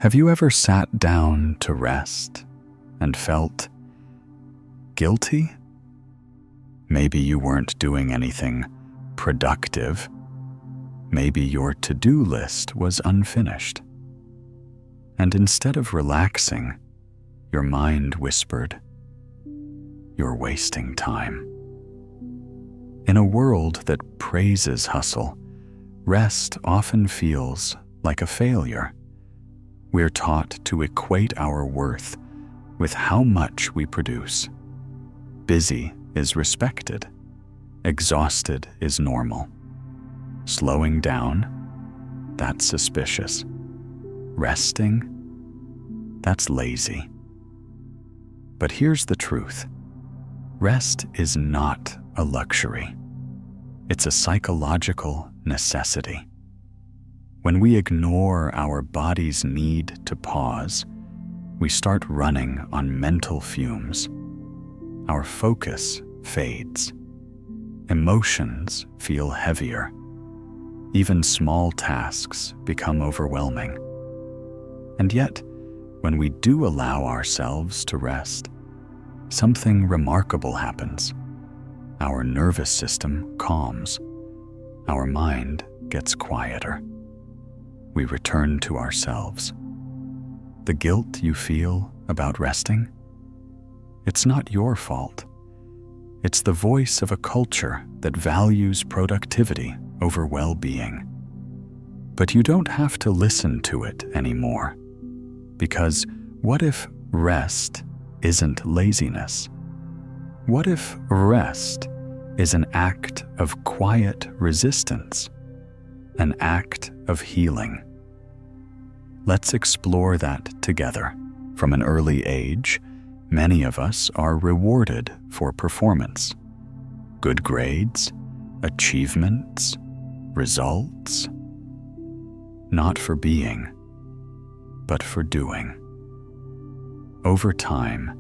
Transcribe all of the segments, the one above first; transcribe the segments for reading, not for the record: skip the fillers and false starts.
Have you ever sat down to rest and felt guilty? Maybe you weren't doing anything productive. Maybe your to-do list was unfinished. And instead of relaxing, your mind whispered, "You're wasting time." In a world that praises hustle, rest often feels like a failure. We're taught to equate our worth with how much we produce. Busy is respected. Exhausted is normal. Slowing down, that's suspicious. Resting, that's lazy. But here's the truth. Rest is not a luxury. It's a psychological necessity. When we ignore our body's need to pause, we start running on mental fumes. Our focus fades. Emotions feel heavier. Even small tasks become overwhelming. And yet, when we do allow ourselves to rest, something remarkable happens. Our nervous system calms. Our mind gets quieter. We return to ourselves. The guilt you feel about resting? It's not your fault. It's the voice of a culture that values productivity over well-being. But you don't have to listen to it anymore. Because what if rest isn't laziness? What if rest is an act of quiet resistance? An act of healing? Let's explore that together. From an early age, many of us are rewarded for performance. Good grades, achievements, results. Not for being, but for doing. Over time,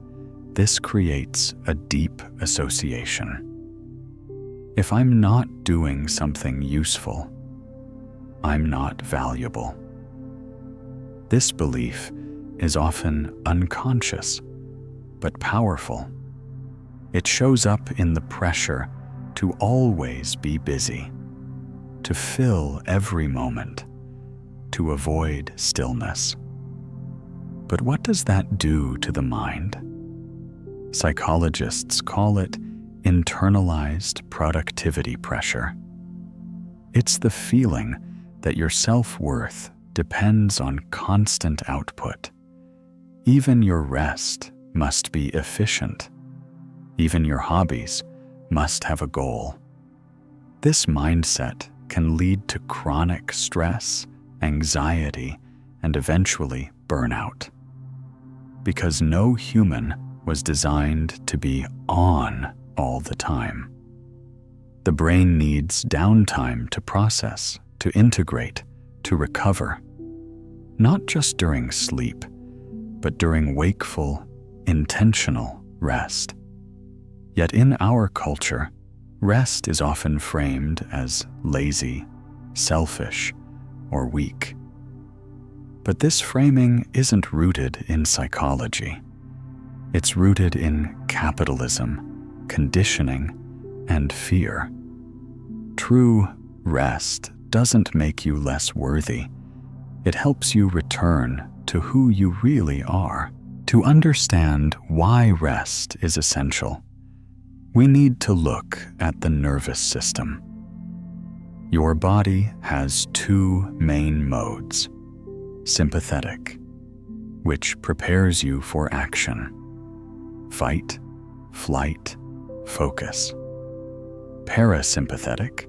this creates a deep association. If I'm not doing something useful, I'm not valuable. This belief is often unconscious, but powerful. It shows up in the pressure to always be busy, to fill every moment, to avoid stillness. But what does that do to the mind? Psychologists call it internalized productivity pressure. It's the feeling that your self-worth depends on constant output. Even your rest must be efficient. Even your hobbies must have a goal. This mindset can lead to chronic stress, anxiety, and eventually burnout. Because no human was designed to be on all the time. The brain needs downtime to process, to integrate, to recover. Not just during sleep, but during wakeful, intentional rest. Yet in our culture, rest is often framed as lazy, selfish, or weak. But this framing isn't rooted in psychology. It's rooted in capitalism, conditioning, and fear. True rest doesn't make you less worthy. It helps you return to who you really are. To understand why rest is essential, we need to look at the nervous system. Your body has two main modes. Sympathetic, which prepares you for action. Fight, flight, focus. Parasympathetic,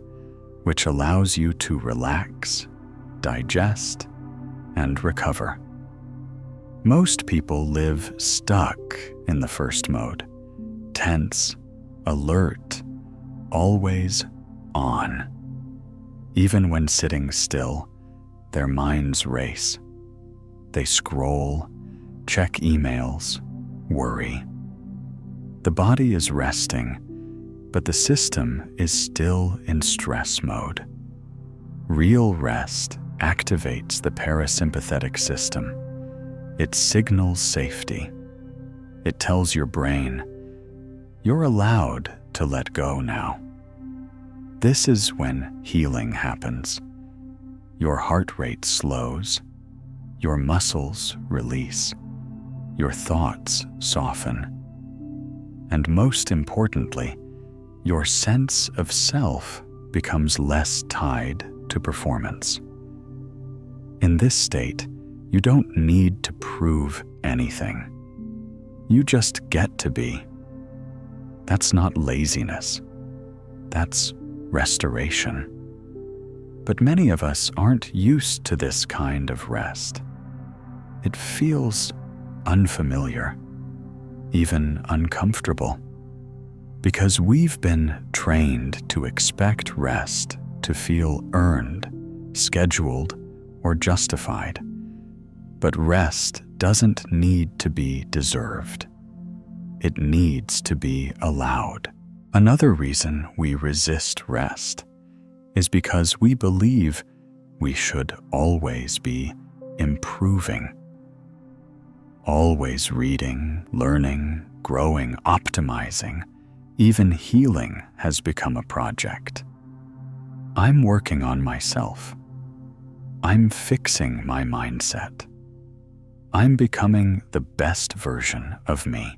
which allows you to relax, digest, and recover. Most people live stuck in the first mode, tense, alert, always on. Even when sitting still, their minds race. They scroll, check emails, worry. The body is resting, but the system is still in stress mode. Real rest activates the parasympathetic system, It signals safety. It tells your brain, you're allowed to let go now. This is when healing happens. Your heart rate slows, your muscles release, your thoughts soften, and most importantly, your sense of self becomes less tied to performance. In this state, you don't need to prove anything. You just get to be. That's not laziness. That's restoration. But many of us aren't used to this kind of rest. It feels unfamiliar, even uncomfortable, because we've been trained to expect rest to feel earned, scheduled, or justified. But rest doesn't need to be deserved. It needs to be allowed. Another reason we resist rest is because we believe we should always be improving. Always reading, learning, growing, optimizing, even healing has become a project. I'm working on myself. I'm fixing my mindset. I'm becoming the best version of me.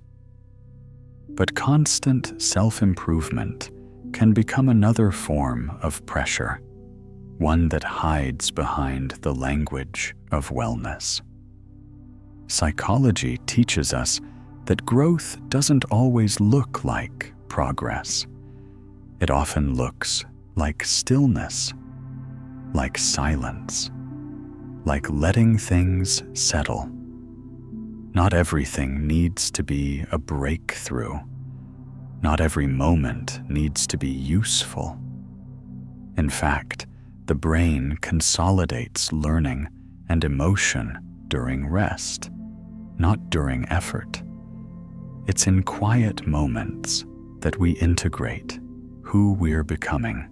But constant self-improvement can become another form of pressure, one that hides behind the language of wellness. Psychology teaches us that growth doesn't always look like progress. It often looks like stillness, like silence, like letting things settle. Not everything needs to be a breakthrough. Not every moment needs to be useful. In fact, the brain consolidates learning and emotion during rest, not during effort. It's in quiet moments that we integrate who we're becoming.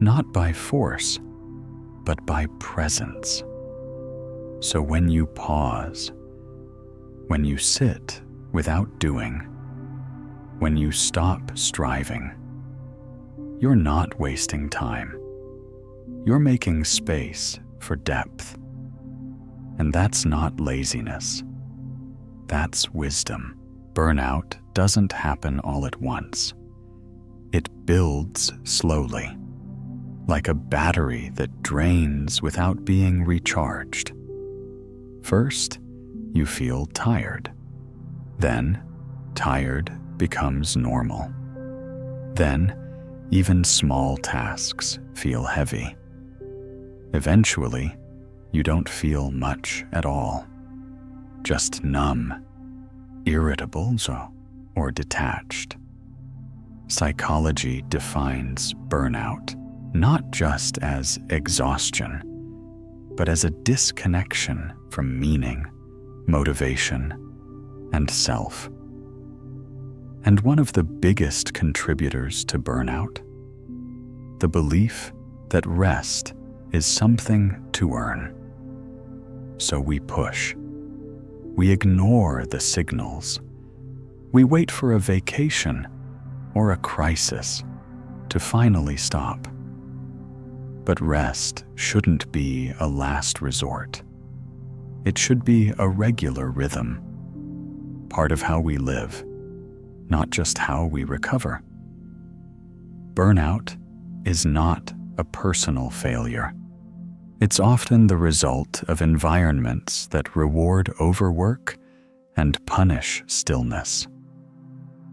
Not by force, but by presence. So when you pause, when you sit without doing, when you stop striving, you're not wasting time. You're making space for depth. And that's not laziness. That's wisdom. Burnout doesn't happen all at once. It builds slowly, like a battery that drains without being recharged. First, you feel tired. Then, tired becomes normal. Then, even small tasks feel heavy. Eventually, you don't feel much at all, just numb, irritable, or detached. Psychology defines burnout not just as exhaustion, but as a disconnection from meaning, motivation, and self. And one of the biggest contributors to burnout, the belief that rest is something to earn. So we push. We ignore the signals. We wait for a vacation or a crisis to finally stop. But rest shouldn't be a last resort. It should be a regular rhythm, part of how we live, not just how we recover. Burnout is not a personal failure. It's often the result of environments that reward overwork and punish stillness.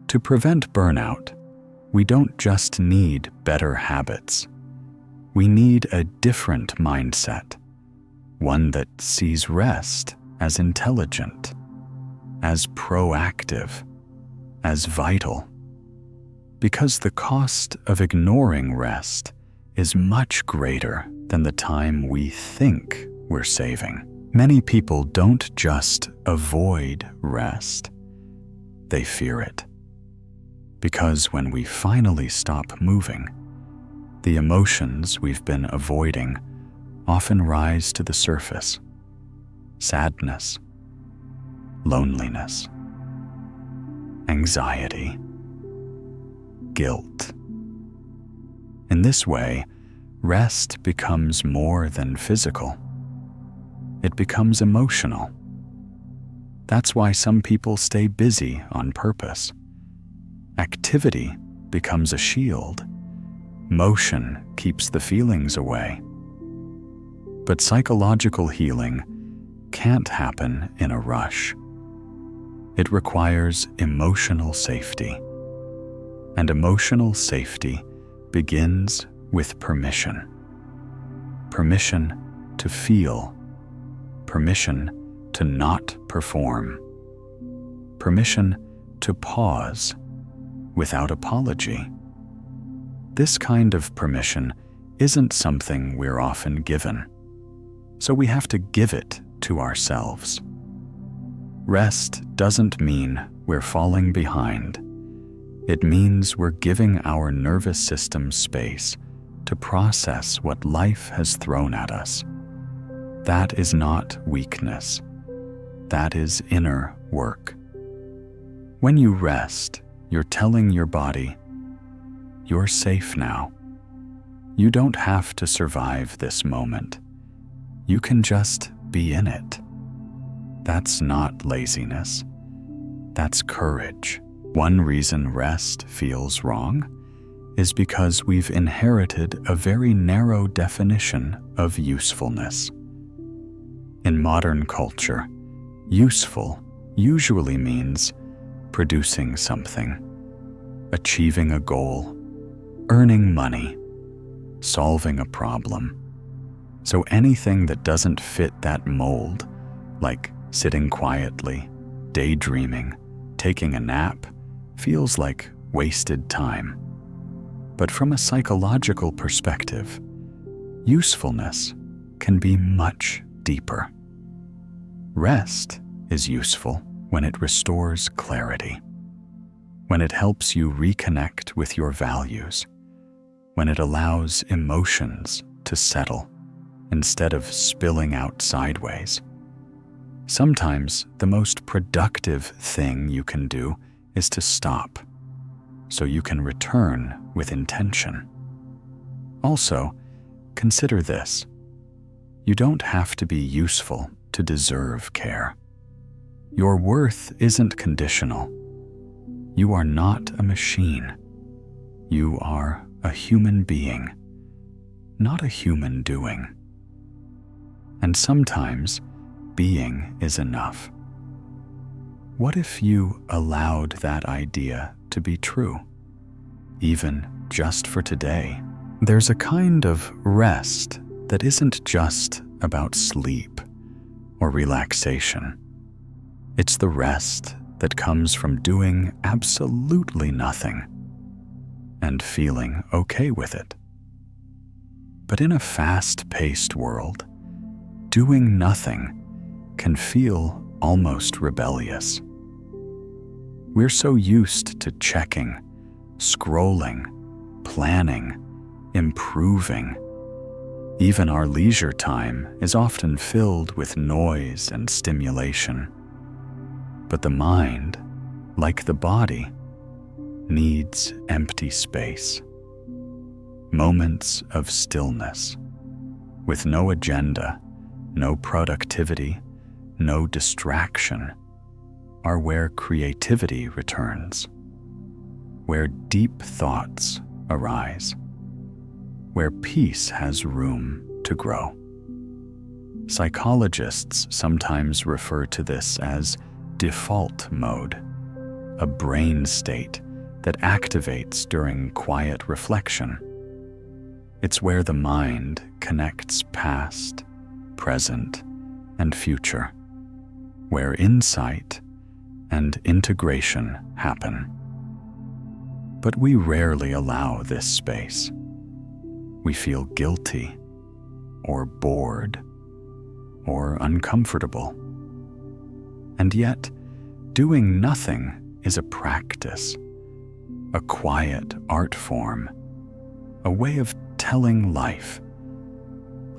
To prevent burnout, we don't just need better habits. We need a different mindset, one that sees rest as intelligent, as proactive, as vital. Because the cost of ignoring rest is much greater than the time we think we're saving. Many people don't just avoid rest, they fear it. Because when we finally stop moving, the emotions we've been avoiding often rise to the surface. sadness, loneliness, anxiety, guilt. In this way, rest becomes more than physical. It becomes emotional. That's why some people stay busy on purpose. Activity becomes a shield. Motion keeps the feelings away. But psychological healing can't happen in a rush. It requires emotional safety. And emotional safety begins with permission. Permission to feel. Permission to not perform. Permission to pause without apology. This kind of permission isn't something we're often given, so we have to give it to ourselves. Rest doesn't mean we're falling behind. It means we're giving our nervous system space to process what life has thrown at us. That is not weakness. That is inner work. When you rest, you're telling your body, you're safe now. You don't have to survive this moment. You can just be in it. That's not laziness. That's courage. One reason rest feels wrong is because we've inherited a very narrow definition of usefulness. In modern culture, useful usually means producing something, achieving a goal, earning money, solving a problem. So anything that doesn't fit that mold, like sitting quietly, daydreaming, taking a nap, feels like wasted time. But from a psychological perspective, usefulness can be much deeper. Rest is useful when it restores clarity, when it helps you reconnect with your values, when it allows emotions to settle instead of spilling out sideways. Sometimes the most productive thing you can do is to stop, so you can return with intention. Also, consider this. You don't have to be useful to deserve care. Your worth isn't conditional. You are not a machine. You are a human being, not a human doing. And sometimes being is enough. What if you allowed that idea to be true, even just for today? There's a kind of rest that isn't just about sleep or relaxation. It's the rest that comes from doing absolutely nothing and feeling okay with it. But in a fast-paced world, doing nothing can feel almost rebellious. We're so used to checking, scrolling, planning, improving. Even our leisure time is often filled with noise and stimulation. But the mind, like the body, needs empty space. Moments of stillness, with no agenda, no productivity, no distraction, are where creativity returns, where deep thoughts arise, where peace has room to grow. Psychologists sometimes refer to this as default mode, a brain state that activates during quiet reflection. It's where the mind connects past, present, and future, where insight and integration happen. But we rarely allow this space. We feel guilty, or bored, or uncomfortable. And yet, doing nothing is a practice, a quiet art form, a way of telling life,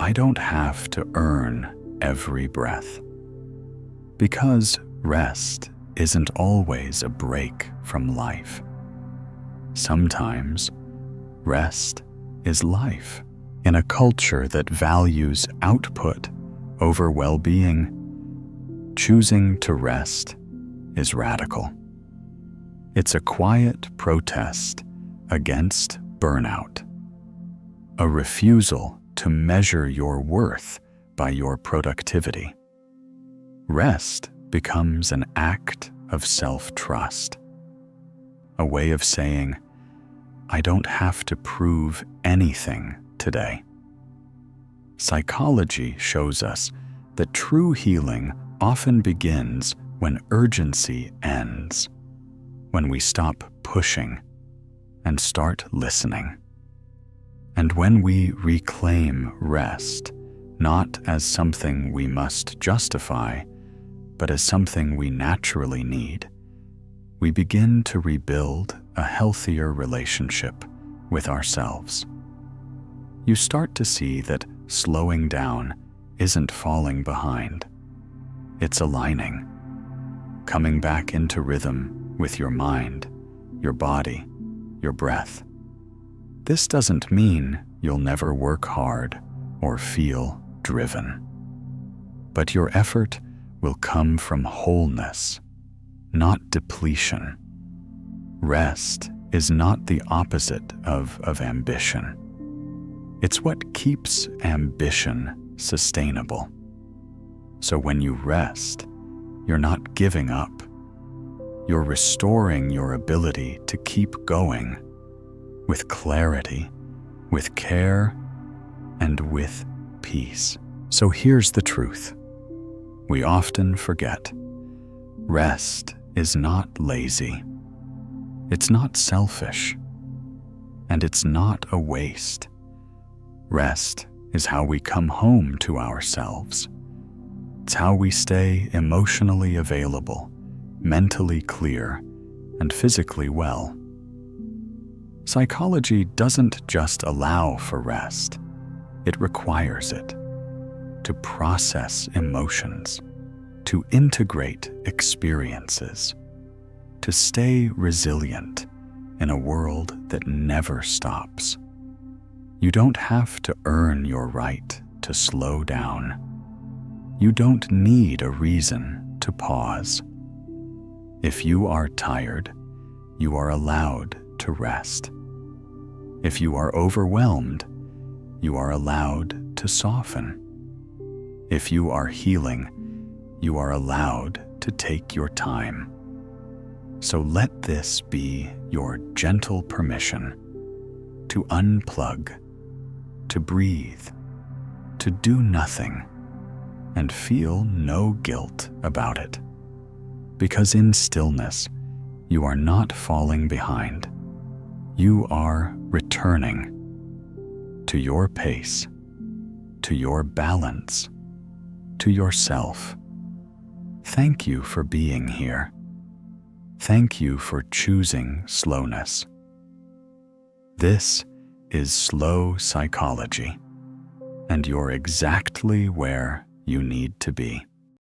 I don't have to earn every breath. Because rest isn't always a break from life. Sometimes rest is life. In a culture that values output over well-being, choosing to rest is radical. It's a quiet protest against burnout, a refusal to measure your worth by your productivity. Rest becomes an act of self-trust, a way of saying, I don't have to prove anything today. Psychology shows us that true healing often begins when urgency ends, when we stop pushing and start listening. And when we reclaim rest, not as something we must justify, but as something we naturally need, we begin to rebuild a healthier relationship with ourselves. You start to see that slowing down isn't falling behind. It's aligning, coming back into rhythm with your mind, your body, your breath. This doesn't mean you'll never work hard or feel driven, but your effort will come from wholeness, not depletion. Rest is not the opposite of ambition. It's what keeps ambition sustainable. So when you rest, you're not giving up. You're restoring your ability to keep going with clarity, with care, and with peace. So here's the truth. We often forget. Rest is not lazy. It's not selfish. And it's not a waste. Rest is how we come home to ourselves. It's how we stay emotionally available, mentally clear, and physically well. Psychology doesn't just allow for rest, it requires it. To process emotions, to integrate experiences, to stay resilient in a world that never stops. You don't have to earn your right to slow down. You don't need a reason to pause. If you are tired, you are allowed to rest. If you are overwhelmed, you are allowed to soften. If you are healing, you are allowed to take your time. So let this be your gentle permission to unplug, to breathe, to do nothing, and feel no guilt about it. Because in stillness, you are not falling behind. You are returning to your pace, to your balance, to yourself. Thank you for being here. Thank you for choosing slowness. This is slow psychology, and you're exactly where you need to be.